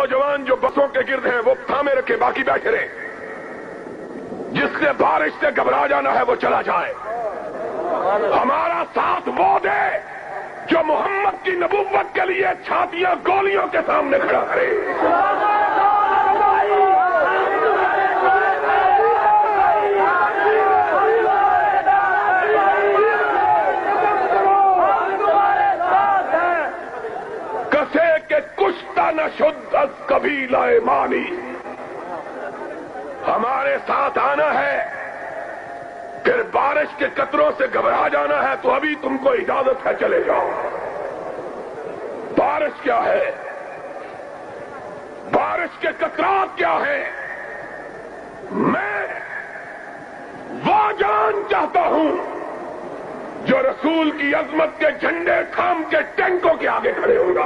नौजवान जो बसों के गिर्द हैं वो थामे रखे, बाकी बैठे रहे। जिससे बारिश से घबरा जाना है वो चला जाए। हमारा साथ वो दे जो मोहम्मद की नबूवत के लिए छातियां गोलियों के सामने खड़ा करे। कसे के कुश्ता न शुद्ध अस कबीलाए मानी। हमारे साथ आना है, फिर बारिश के कतरों से घबरा जाना है तो अभी तुमको इजाजत है, चले जाओ। बारिश क्या है, बारिश के कतरात क्या है, मैं वो जान चाहता हूं जो रसूल की अजमत के झंडे थाम के टैंकों के आगे खड़े होगा।